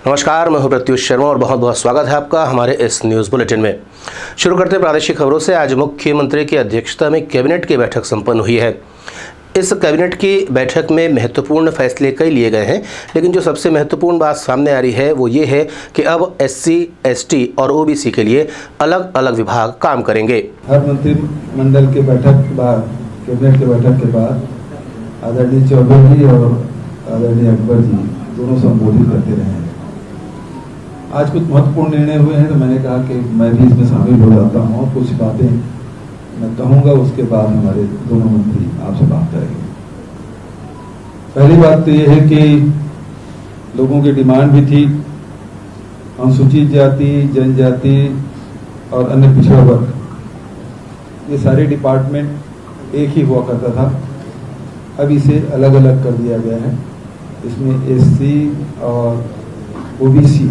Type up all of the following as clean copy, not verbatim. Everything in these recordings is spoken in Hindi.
नमस्कार, मैं हूं प्रत्युष शर्मा और बहुत बहुत स्वागत है आपका हमारे इस न्यूज़ बुलेटिन में। शुरू करते हैं प्रादेशिक खबरों से। आज मुख्यमंत्री की अध्यक्षता में कैबिनेट की बैठक संपन्न हुई है। इस कैबिनेट की बैठक में महत्वपूर्ण फैसले कई लिए गए हैं, लेकिन जो सबसे महत्वपूर्ण बात सामने आ रही है वो ये है कि अब SC, ST और OBC के लिए अलग अलग विभाग काम करेंगे। हर मंत्रिमंडल के बैठक के बाद, कैबिनेट के बैठक के बाद आदरणीय चौबे जी और आदरणीय अकबर जी दोनों संबोधित करते रहे हैं। आज कुछ महत्वपूर्ण निर्णय हुए हैं तो मैंने कहा कि मैं भी इसमें शामिल हो जाता हूँ और कुछ बातें मैं कहूँगा, उसके बाद हमारे दोनों मंत्री आपसे बात करेंगे। पहली बात तो ये है कि लोगों की डिमांड भी थी, अनुसूचित जाति, जनजाति और अन्य पिछड़ा वर्ग, ये सारे डिपार्टमेंट एक ही हुआ करता था, अब इसे अलग अलग कर दिया गया है। इसमें SC और OBC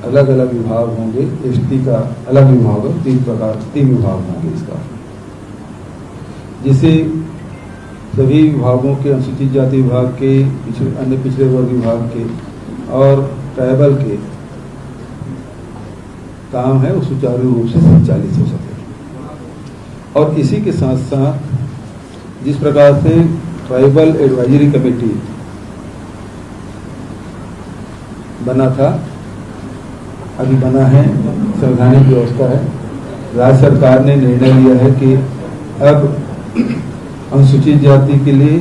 अलग अलग विभाग होंगे, ST का अलग विभाग होगा, तीन विभाग होंगे इसका, जिसे सभी विभागों के, अनुसूचित जाति विभाग के, अन्य पिछड़े वर्ग विभाग के और ट्राइबल के काम है वो सुचारू रूप से संचालित हो सके। और इसी के साथ साथ जिस प्रकार से ट्राइबल एडवाइजरी कमेटी बना था, अभी बना है, संवैधानिक व्यवस्था है, राज्य सरकार ने निर्णय लिया है कि अब अनुसूचित जाति के लिए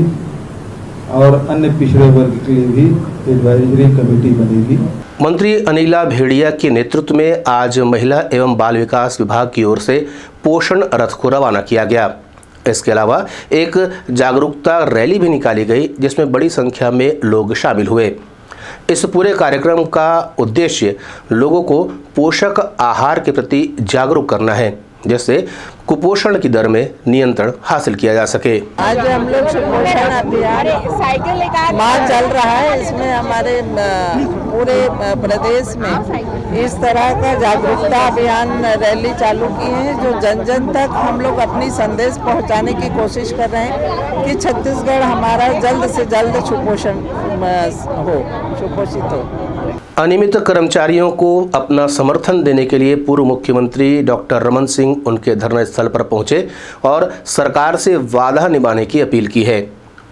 और अन्य पिछड़े वर्ग के लिए भी एडवाइजरी कमेटी बनेगी। मंत्री अनिला भेड़िया के नेतृत्व में आज महिला एवं बाल विकास विभाग की ओर से पोषण रथ को रवाना किया गया। इसके अलावा एक जागरूकता रैली भी निकाली गई, जिसमें बड़ी संख्या में लोग शामिल हुए। इस पूरे कार्यक्रम का उद्देश्य लोगों को पोषक आहार के प्रति जागरूक करना है, जिससे कुपोषण की दर में नियंत्रण हासिल किया जा सके। आज हम लोग सुपोषण अभियान माह चल रहा है, इसमें हमारे पूरे प्रदेश में इस तरह का जागरूकता अभियान रैली चालू की है, जो जन जन तक हम लोग अपनी संदेश पहुंचाने की कोशिश कर रहे हैं कि छत्तीसगढ़ हमारा जल्द से जल्द सुपोषित हो। अनियमित कर्मचारियों को अपना समर्थन देने के लिए पूर्व मुख्यमंत्री डॉक्टर रमन सिंह उनके धरना स्थल पर पहुंचे और सरकार से वादा निभाने की अपील की है।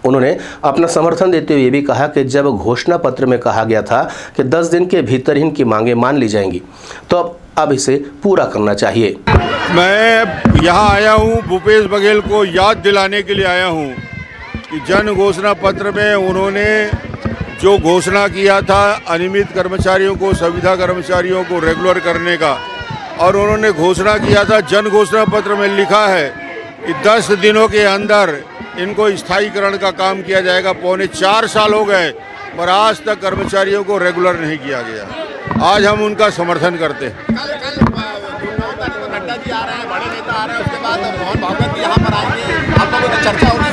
उन्होंने अपना समर्थन देते हुए भी कहा कि जब घोषणा पत्र में कहा गया था कि 10 दिन के भीतर इनकी मांगें मान ली जाएंगी, तो अब इसे पूरा करना चाहिए। मैं यहाँ आया हूँ भूपेश बघेल को याद दिलाने के लिए आया हूँ कि जन घोषणा पत्र में उन्होंने जो घोषणा किया था अनियमित कर्मचारियों को, संविदा कर्मचारियों को रेगुलर करने का, और उन्होंने घोषणा किया था, जन घोषणा पत्र में लिखा है कि 10 दिनों के अंदर इनको स्थायीकरण का काम किया जाएगा। पौने 4 साल हो गए पर आज तक कर्मचारियों को रेगुलर नहीं किया गया। आज हम उनका समर्थन करते हैं। नड्डा जी आ रहे हैं, बड़े नेता आ रहे हैं, उसके बाद मोहन भागवत भी यहाँ पर आएंगे, आप लोगों की चर्चा होगी।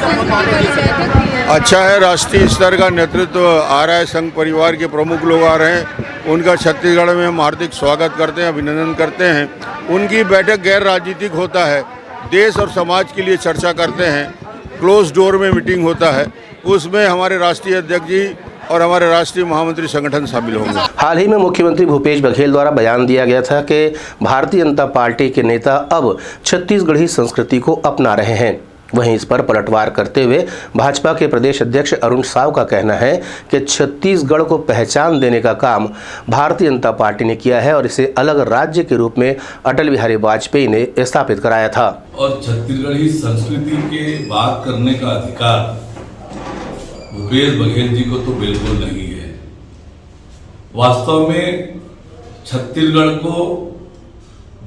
अच्छा है, राष्ट्रीय स्तर का नेतृत्व आ रहा है, संघ परिवार के प्रमुख लोग आ रहे हैं, उनका छत्तीसगढ़ में हम हार्दिक स्वागत करते हैं, अभिनंदन करते हैं। उनकी बैठक गैर राजनीतिक होता है, देश और समाज के लिए चर्चा करते हैं, क्लोज डोर में मीटिंग होता है, उसमें हमारे राष्ट्रीय अध्यक्ष जी और हमारे राष्ट्रीय महामंत्री संगठन शामिल होंगे। हाल ही में मुख्यमंत्री भूपेश बघेल द्वारा बयान दिया गया था कि भारतीय जनता पार्टी के नेता अब छत्तीसगढ़ी संस्कृति को अपना रहे हैं। वहीं इस पर पलटवार करते हुए भाजपा के प्रदेश अध्यक्ष अरुण साव का कहना है कि छत्तीसगढ़ को पहचान देने का काम भारतीय जनता पार्टी ने किया है और इसे अलग राज्य के रूप में अटल बिहारी वाजपेयी ने स्थापित कराया था। और छत्तीसगढ़ी संस्कृति के बात करने का अधिकार भूपेश बघेल जी को तो बिल्कुल नहीं है। वास्तव में छत्तीसगढ़ को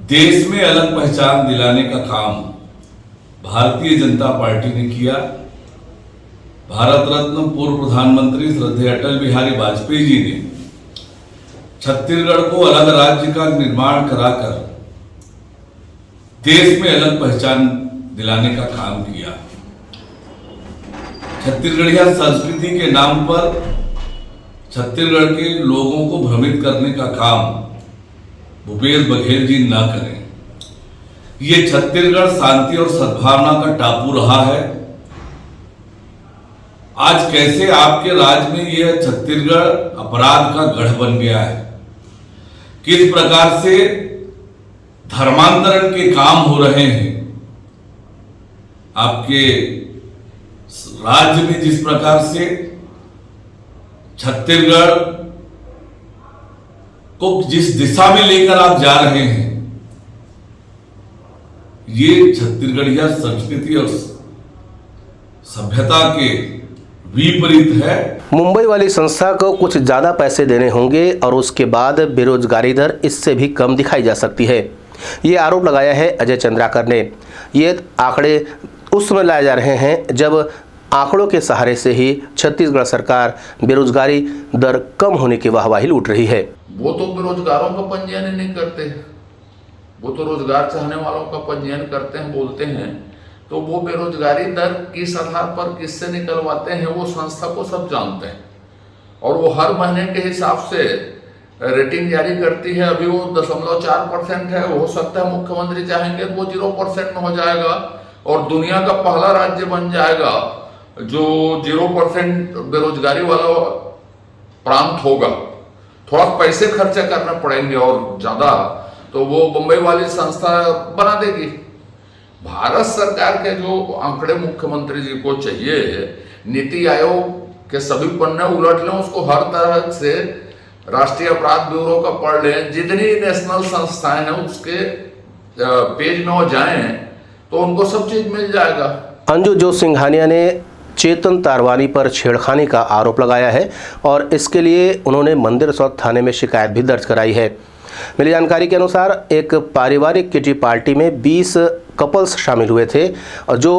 देश में अलग पहचान दिलाने का काम भारतीय जनता पार्टी ने किया। भारत रत्न पूर्व प्रधानमंत्री श्रद्धेय अटल बिहारी वाजपेयी जी ने छत्तीसगढ़ को अलग राज्य का निर्माण कराकर देश में अलग पहचान दिलाने का काम किया। छत्तीसगढ़िया संस्कृति के नाम पर छत्तीसगढ़ के लोगों को भ्रमित करने का काम भूपेश बघेल जी ना करें। ये छत्तीसगढ़ शांति और सद्भावना का टापू रहा है। आज कैसे आपके राज्य में यह छत्तीसगढ़ अपराध का गढ़ बन गया है, किस प्रकार से धर्मांतरण के काम हो रहे हैं आपके राज्य में, जिस प्रकार से छत्तीसगढ़ को जिस दिशा में लेकर आप जा रहे हैं, ये छत्तीसगढ़िया संस्कृति और सभ्यता के विपरीत है। मुंबई वाली संस्था को कुछ ज़्यादा पैसे देने होंगे और उसके बाद बेरोजगारी दर इससे भी कम दिखाई जा सकती है, ये आरोप लगाया है अजय चंद्राकर ने। ये आंकड़े उस समय लाए जा रहे हैं जब आंकड़ों के सहारे से ही छत्तीसगढ़ सरकार बेरोजगारी दर कम होने की वाहवाही लूट रही है। वो तो बेरोजगारों का पंजीयन ही नहीं करते, वो तो रोजगार चाहने वालों का पंजीयन करते हैं, बोलते हैं। तो वो बेरोजगारी दर किस आधार पर किससे निकलवाते हैं वो संस्था को सब जानते हैं, और वो हर महीने के हिसाब से रेटिंग जारी करती है। अभी वो 0.4% है, हो सकता है मुख्यमंत्री चाहेंगे तो वो 0% में हो जाएगा और दुनिया का पहला राज्य बन जाएगा जो 0% बेरोजगारी वाला प्रांत होगा। थोड़ा पैसे खर्चा करना पड़ेंगे और ज्यादा तो वो बम्बई वाली संस्था बना देगी। भारत सरकार के जो आंकड़े मुख्यमंत्री जी को चाहिए, नीति आयोग के सभी पन्ने उलट लें, उसको हर तरह से राष्ट्रीय अपराध ब्यूरो का पढ़ लें, जितनी नेशनल संस्थाएं हैं उसके पेज में वो जाएं तो उनको सब चीज मिल जाएगा। अंजू जो सिंघानिया ने चेतन तारवानी पर छेड़खानी का आरोप लगाया है और इसके लिए उन्होंने मंदिर सौध थाने में शिकायत भी दर्ज कराई है। मिली जानकारी के अनुसार एक पारिवारिक किटी पार्टी में 20 कपल्स शामिल हुए थे और जो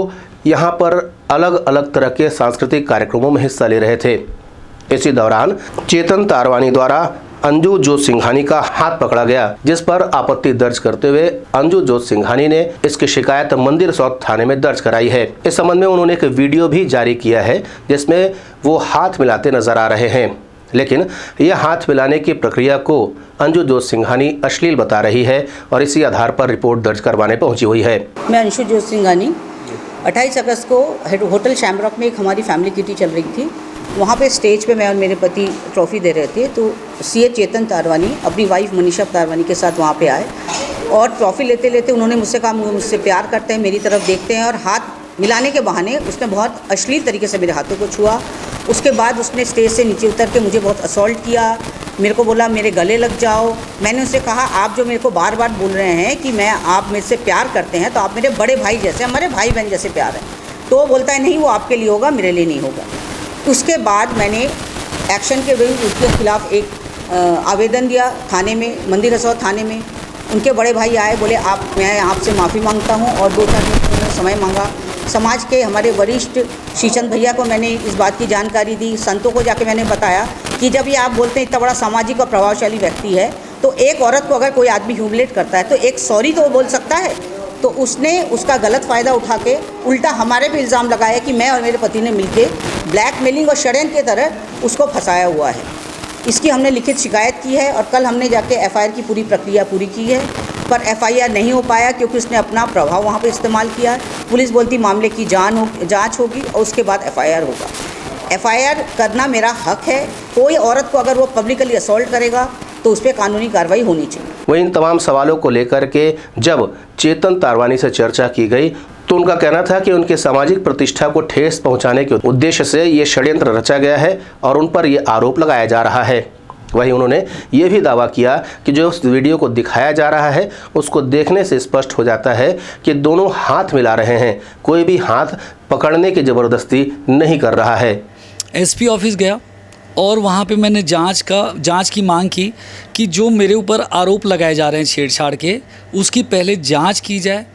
यहाँ पर अलग अलग तरह के सांस्कृतिक कार्यक्रमों में हिस्सा ले रहे थे। इसी दौरान चेतन तारवानी द्वारा अंजू जो सिंघानी का हाथ पकड़ा गया, जिस पर आपत्ति दर्ज करते हुए अंजू जो सिंघानी ने इसकी शिकायत मंदिर सौध थाने में दर्ज कराई है। इस संबंध में उन्होंने एक वीडियो भी जारी किया है जिसमें वो हाथ मिलाते नजर आ रहे हैं, लेकिन यह हाथ मिलाने की प्रक्रिया को अंजू जो सिंघानी अश्लील बता रही है और इसी आधार पर रिपोर्ट दर्ज करवाने पहुंची हुई है। मैं अंशु जो सिंघानी 28 अगस्त को होटल शैमरॉक में एक हमारी फैमिली किटी चल रही थी, वहाँ पे स्टेज पे मैं और मेरे पति ट्रॉफ़ी दे रहे थे, तो सीए चेतन तारवानी अपनी वाइफ मनीषा तारवानी के साथ वहाँ पे आए और ट्रॉफ़ी लेते लेते उन्होंने मुझसे कहा मुझसे प्यार करते हैं, मेरी तरफ देखते हैं, और हाथ मिलाने के बहाने उसने बहुत अश्लील तरीके से मेरे हाथों को छुआ। उसके बाद उसने स्टेज से नीचे उतर के मुझे बहुत असॉल्ट किया, मेरे को बोला मेरे गले लग जाओ। मैंने उससे कहा आप जो मेरे को बार बार बोल रहे हैं कि आप मेरे से प्यार करते हैं तो आप मेरे बड़े भाई जैसे, हमारे भाई बहन जैसे प्यार है। तो वो बोलता है नहीं, वो आपके लिए होगा, मेरे लिए नहीं होगा। उसके बाद मैंने एक्शन के विरुद्ध उसके खिलाफ एक आवेदन दिया थाने में, मंदिर सौध थाने में। उनके बड़े भाई आए, बोले मैं आपसे माफ़ी मांगता हूँ, और 2-4 दिन में समय मांगा। समाज के हमारे वरिष्ठ शीचंद भैया को मैंने इस बात की जानकारी दी, संतों को जाके मैंने बताया कि जब ये आप बोलते हैं इतना बड़ा सामाजिक और प्रभावशाली व्यक्ति है, तो एक औरत को अगर कोई आदमी ह्यूमिलेट करता है तो एक सॉरी तो वो बोल सकता है। तो उसने उसका गलत फ़ायदा उठा के उल्टा हमारे पे इल्ज़ाम लगाया कि मैं और मेरे पति ने मिलके ब्लैकमेलिंग और षड्यंत्र की तरह उसको फंसाया हुआ है। इसकी हमने लिखित शिकायत की है और कल हमने जाके एफआईआर की पूरी प्रक्रिया पूरी की है, पर एफआईआर नहीं हो पाया क्योंकि उसने अपना प्रभाव वहाँ पे इस्तेमाल किया है। पुलिस बोलती मामले की जांच होगी और उसके बाद एफआईआर होगा। एफआईआर करना मेरा हक है। कोई औरत को अगर वो पब्लिकली असॉल्ट करेगा तो उस पर कानूनी कार्रवाई होनी चाहिए। वहीं इन तमाम सवालों को लेकर के जब चेतन तारवानी से चर्चा की गई तो उनका कहना था कि उनके सामाजिक प्रतिष्ठा को ठेस पहुंचाने के उद्देश्य से ये षड्यंत्र रचा गया है और उन पर ये आरोप लगाया जा रहा है। वहीं उन्होंने ये भी दावा किया कि जो उस वीडियो को दिखाया जा रहा है उसको देखने से स्पष्ट हो जाता है कि दोनों हाथ मिला रहे हैं, कोई भी हाथ पकड़ने की ज़बरदस्ती नहीं कर रहा है। एसपी ऑफिस गया और वहाँ पे मैंने जांच की मांग की कि जो मेरे ऊपर आरोप लगाए जा रहे हैं छेड़छाड़ के, उसकी पहले जांच की जाए,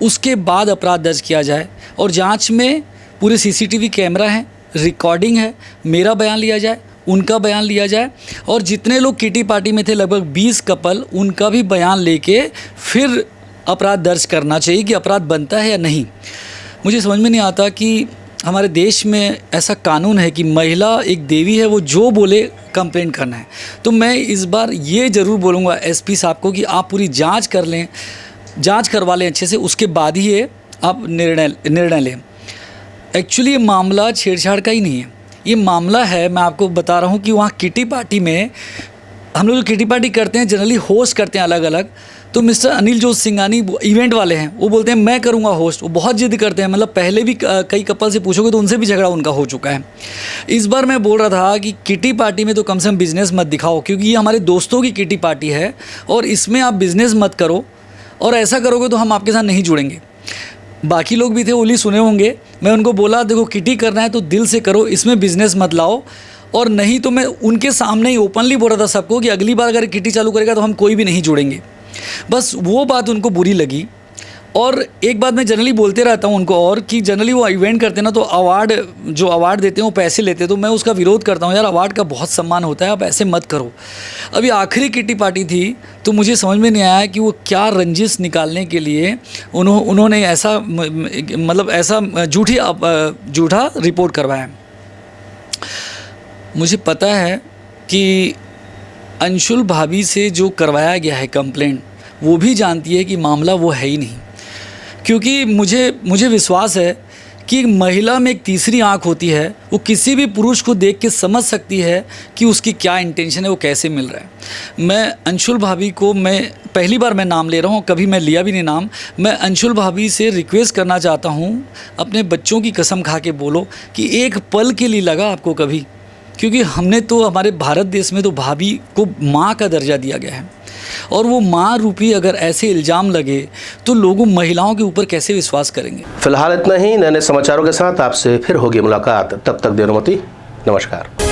उसके बाद अपराध दर्ज किया जाए और जांच में पूरे सीसीटीवी कैमरा है, रिकॉर्डिंग है, मेरा बयान लिया जाए, उनका बयान लिया जाए और जितने लोग किटी पार्टी में थे लगभग 20 कपल, उनका भी बयान लेके फिर अपराध दर्ज करना चाहिए कि अपराध बनता है या नहीं। मुझे समझ में नहीं आता कि हमारे देश में ऐसा कानून है कि महिला एक देवी है, वो जो बोले कंप्लेंट करना है। तो मैं इस बार ये ज़रूर बोलूँगा एसपी साहब को कि आप पूरी जांच कर लें, जांच करवा लें अच्छे से, उसके बाद ही ये आप निर्णय लें। एक्चुअली ये मामला छेड़छाड़ का ही नहीं है। ये मामला है, मैं आपको बता रहा हूँ कि वहाँ किटी पार्टी में हम लोग जो किटी पार्टी करते हैं जनरली होस्ट करते हैं अलग अलग। तो मिस्टर अनिल जो सिंगानी इवेंट वाले हैं वो बोलते हैं मैं करूँगा होस्ट। वो बहुत जिद करते हैं, मतलब पहले भी कई कपल से पूछोगे तो उनसे भी झगड़ा उनका हो चुका है। इस बार मैं बोल रहा था कि किटी पार्टी में तो कम से कम बिज़नेस मत दिखाओ, क्योंकि ये हमारे दोस्तों की किटी पार्टी है और इसमें आप बिज़नेस मत करो, और ऐसा करोगे तो हम आपके साथ नहीं जुड़ेंगे। बाकी लोग भी थे, ओली सुने होंगे। मैं उनको बोला देखो किटी करना है तो दिल से करो, इसमें बिज़नेस मत लाओ। और नहीं तो मैं उनके सामने ही ओपनली बोल रहा था सबको कि अगली बार अगर किटी चालू करेगा तो हम कोई भी नहीं जुड़ेंगे। बस वो बात उनको बुरी लगी। और एक बात मैं जनरली बोलते रहता हूँ उनको, और कि जनरली वो इवेंट करते हैं ना तो जो अवार्ड देते हैं वो पैसे लेते हैं, तो मैं उसका विरोध करता हूँ। यार अवार्ड का बहुत सम्मान होता है, आप ऐसे मत करो। अभी आखिरी किटी पार्टी थी तो मुझे समझ में नहीं आया कि वो क्या रंजिश निकालने के लिए उन्होंने ऐसा मतलब ऐसा झूठा रिपोर्ट करवाया। मुझे पता है कि अंशुल भाभी से जो करवाया गया है कंप्लेंट, वो भी जानती है कि मामला वो है ही नहीं। क्योंकि मुझे विश्वास है कि महिला में एक तीसरी आंख होती है, वो किसी भी पुरुष को देख के समझ सकती है कि उसकी क्या इंटेंशन है, वो कैसे मिल रहा है। मैं अंशुल भाभी को, मैं पहली बार मैं नाम ले रहा हूँ, कभी मैं लिया भी नहीं नाम। मैं अंशुल भाभी से रिक्वेस्ट करना चाहता हूँ, अपने बच्चों की कसम खा के बोलो कि एक पल के लिए लगा आपको कभी, क्योंकि हमने तो हमारे भारत देश में तो भाभी को माँ का दर्जा दिया गया है, और वो माँ रूपी अगर ऐसे इल्ज़ाम लगे तो लोगों महिलाओं के ऊपर कैसे विश्वास करेंगे। फिलहाल इतना ही। नए समाचारों के साथ आपसे फिर होगी मुलाकात। तब तक देर मती। नमस्कार।